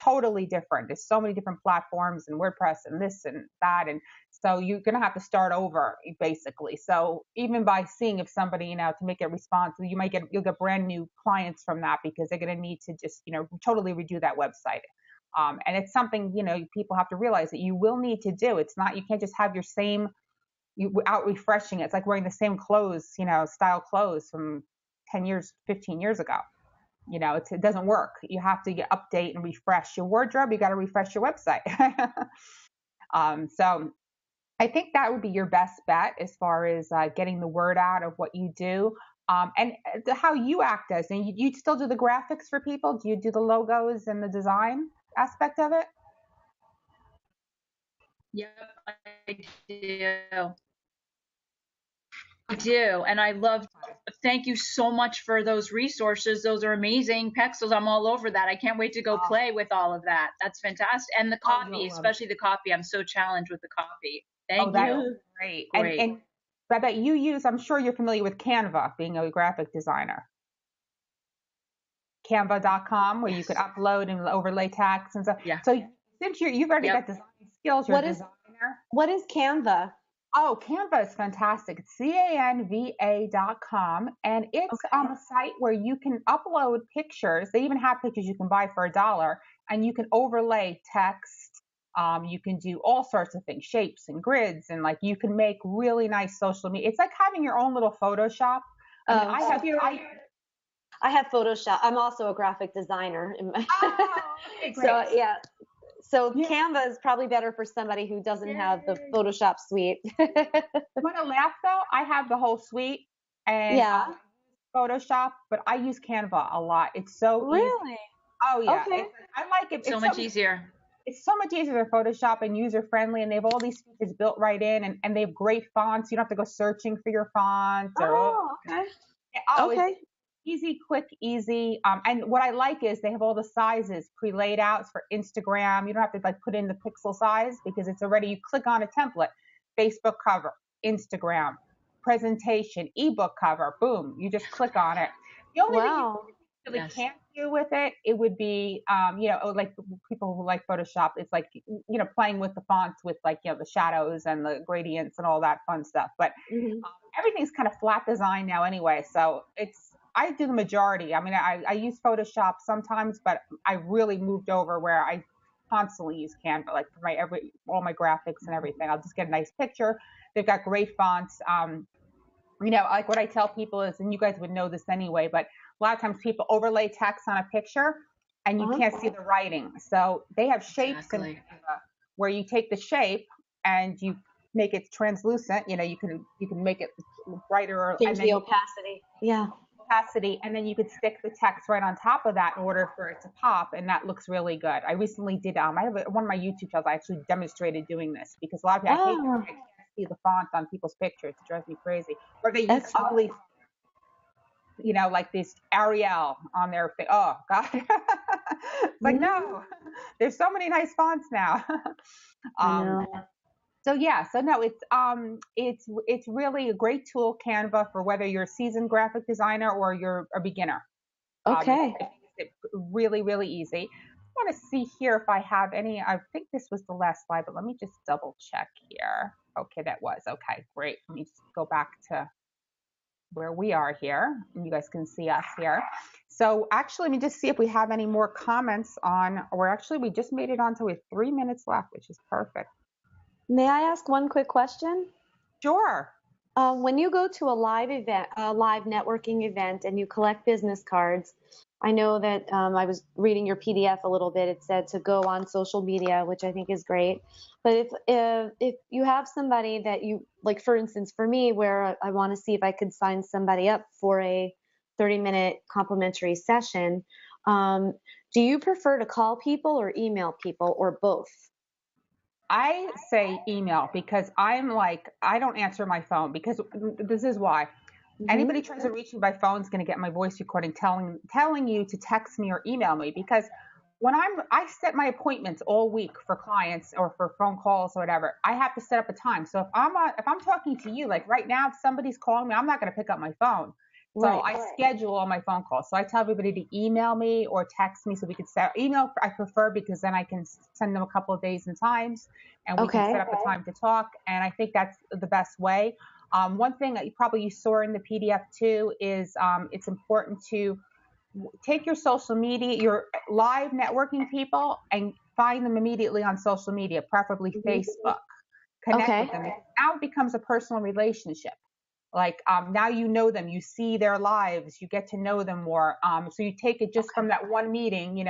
totally different. There's so many different platforms and WordPress and this and that. And so you're going to have to start over basically. So even by seeing if somebody, to make it responsive, you'll get brand new clients from that, because they're going to need to just, totally redo that website. And it's something, people have to realize that you will need to do. It's not, you can't just have your same, without refreshing it. It's like wearing the same clothes, style clothes from 10 years, 15 years ago. It doesn't work. You have to update and refresh your wardrobe. You got to refresh your website. So I think that would be your best bet as far as getting the word out of what you do, and how you act as. And you still do the graphics for people? Do you do the logos and the design aspect of it? Yep, I do. I do. And thank you so much for those resources. Those are amazing. Pexels, I'm all over that. I can't wait to go play with all of that. That's fantastic. And the copy, especially the copy. I'm so challenged with the copy. Thank you. Great. And I bet I'm sure you're familiar with Canva, being a graphic designer. Canva.com, where you could upload and overlay text and stuff. Yeah. So since you've already got design skills, you're a designer. What is Canva? Oh, Canva is fantastic. It's canva.com, and it's a site where you can upload pictures. They even have pictures you can buy for $1, and you can overlay text. You can do all sorts of things, shapes and grids, and like you can make really nice social media. It's like having your own little Photoshop. I have Photoshop. I'm also a graphic designer. Okay, great. So yeah. So Canva is probably better for somebody who doesn't have the Photoshop suite. You want to laugh though? I have the whole suite and Photoshop, but I use Canva a lot. It's so easy. Oh yeah. Okay. I like it. So much easier. It's so much easier than Photoshop and user friendly, and they have all these features built right in, and they have great fonts. You don't have to go searching for your fonts. Okay. It's easy, quick, easy. And what I like is they have all the sizes pre-laid out for Instagram. You don't have to like put in the pixel size because it's already, you click on a template, Facebook cover, Instagram, presentation, ebook cover, boom, you just click on it. The only thing you really can't do with it, it would be, like people who like Photoshop, it's like, playing with the fonts with like, the shadows and the gradients and all that fun stuff. But everything's kind of flat design now anyway. So I do the majority. I mean, I use Photoshop sometimes, but I really moved over where I constantly use Canva, like for all my graphics and everything. I'll just get a nice picture. They've got great fonts. Like what I tell people is, and you guys would know this anyway, but a lot of times people overlay text on a picture and you can't see the writing. So they have shapes in Canva where you take the shape and you make it translucent. You can make it brighter. Change the opacity. Yeah. Opacity, and then you could stick the text right on top of that in order for it to pop, and that looks really good. I recently did. I have one of my YouTube channels. I actually demonstrated doing this because a lot of people I can't see the font on people's pictures. It drives me crazy. Or they use ugly, like this Arial on their face. Oh God, it's like no. There's so many nice fonts now. So no, it's really a great tool, Canva, for whether you're a seasoned graphic designer or you're a beginner. Okay. It's really, really easy. I want to see here if I have any. I think this was the last slide, but let me just double check here. Okay, that was okay. Great. Let me just go back to where we are here, and you guys can see us here. So actually, let me just see if we have any more comments on. We just made it on, so we have 3 minutes left, which is perfect. May I ask one quick question? Sure. When you go to a live networking event, and you collect business cards, I know that I was reading your PDF a little bit. It said to go on social media, which I think is great. But if you have somebody that you like, for instance, for me, where I want to see if I could sign somebody up for a 30-minute complimentary session, do you prefer to call people or email people or both? I say email because I don't answer my phone because this is why. Anybody tries to reach me by phone is going to get my voice recording telling you to text me or email me, because when I set my appointments all week for clients or for phone calls or whatever, I have to set up a time. So if I'm talking to you, like right now, if somebody's calling me, I'm not going to pick up my phone. So I schedule all my phone calls. So I tell everybody to email me or text me so we could set email. I prefer because then I can send them a couple of days and times, and we can set up a time to talk. And I think that's the best way. One thing that you saw in the PDF too is it's important to take your social media, your live networking people, and find them immediately on social media, preferably Facebook. Connect with them. Now it becomes a personal relationship. Like now you know them, you see their lives, you get to know them more. So you take it just from that one meeting,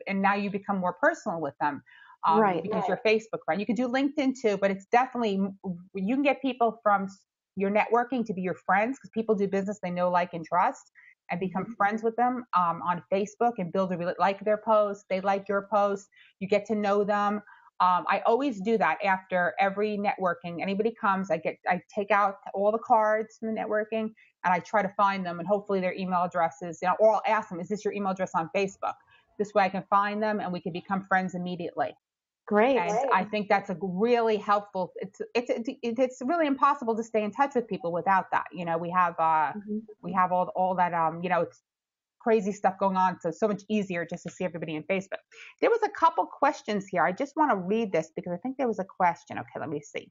and now you become more personal with them. Because you're Facebook friend. You could do LinkedIn too, but it's definitely, you can get people from your networking to be your friends, because people do business they know, like, and trust, and become friends with them on Facebook and like their posts, they like your posts, you get to know them. I always do that after every networking. Anybody comes, I take out all the cards from the networking, and I try to find them, and hopefully their email addresses, or I'll ask them, is this your email address on Facebook? This way I can find them and we can become friends immediately. Great. And I think that's a really helpful. It's really impossible to stay in touch with people without that. We have all that. It's crazy stuff going on, so it's so much easier just to see everybody in Facebook. There was a couple questions here. I just want to read this because I think there was a question. Okay, let me see.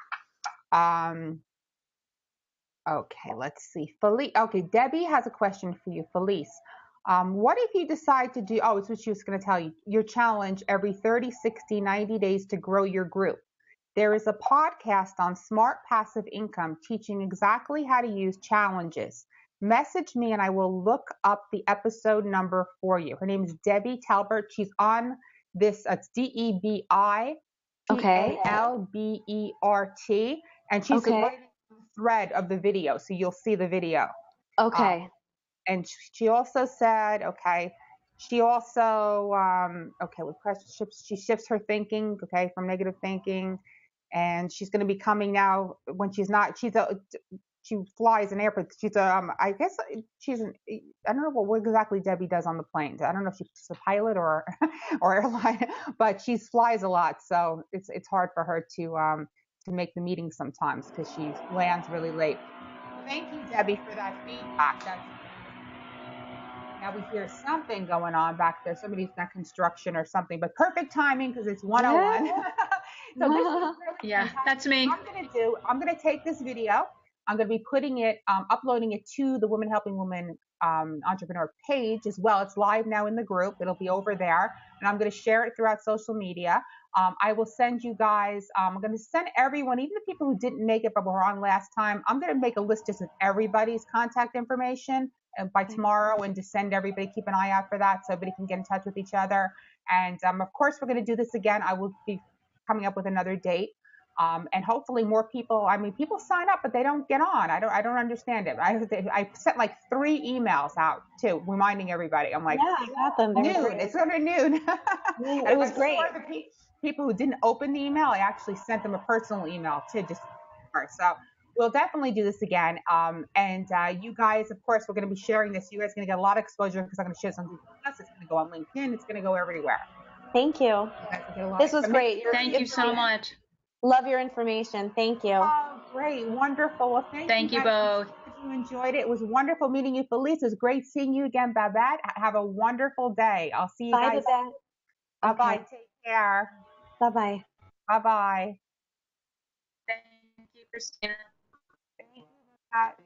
Okay, let's see. Okay, Debbie has a question for you, Felice. What if you decide to do, oh, it's what she was going to tell you, your challenge every 30, 60, 90 days to grow your group. There is a podcast on smart passive income teaching exactly how to use challenges. Message me and I will look up the episode number for you. Her name is Debbie Talbert. She's on this, it's DEBI TALBERT, and she's right in the thread of the video, so you'll see the video. Okay. And she also said, she also, with question she shifts her thinking, from negative thinking, and she's going to be coming now when she's not, she flies an airplane. She's I guess she's I don't know what exactly Debbie does on the plane. I don't know if she's a pilot or or airline, but she flies a lot, so it's hard for her to make the meeting sometimes because she lands really late. Thank you, Debbie, for that feedback. Now we hear something going on back there. Somebody's got construction or something, but perfect timing because it's 101. Yeah. So this is really fantastic. That's me. I'm going to take this video. I'm going to be putting it, uploading it to the Women Helping Women Entrepreneur page as well. It's live now in the group. It'll be over there, and I'm going to share it throughout social media. I will send you guys, I'm going to send everyone, even the people who didn't make it but were on last time, I'm going to make a list just of everybody's contact information by tomorrow and just send everybody, keep an eye out for that so everybody can get in touch with each other. And of course, we're going to do this again. I will be coming up with another date. And hopefully more people, people sign up, but they don't get on. I don't understand it. I sent like 3 emails out too, reminding everybody. I'm like, yeah, I got them. Noon. It's under noon. It was great. The people who didn't open the email, I actually sent them a personal email too, just so we'll definitely do this again. And you guys, of course, we're going to be sharing this. You guys are going to get a lot of exposure because I'm going to share something else. It's going to go on LinkedIn. It's going to go everywhere. Thank you. This was great. Thank you so much. Love your information. Thank you. Oh, great. Wonderful. Well, thank you both. You enjoyed it. It was wonderful meeting you, Felice. It was great seeing you again, Babette. Have a wonderful day. I'll see you guys. Bye, Babette. Bye-bye. Okay. Take care. Bye-bye. Bye-bye. Thank you, Christina. Thank you, Babette.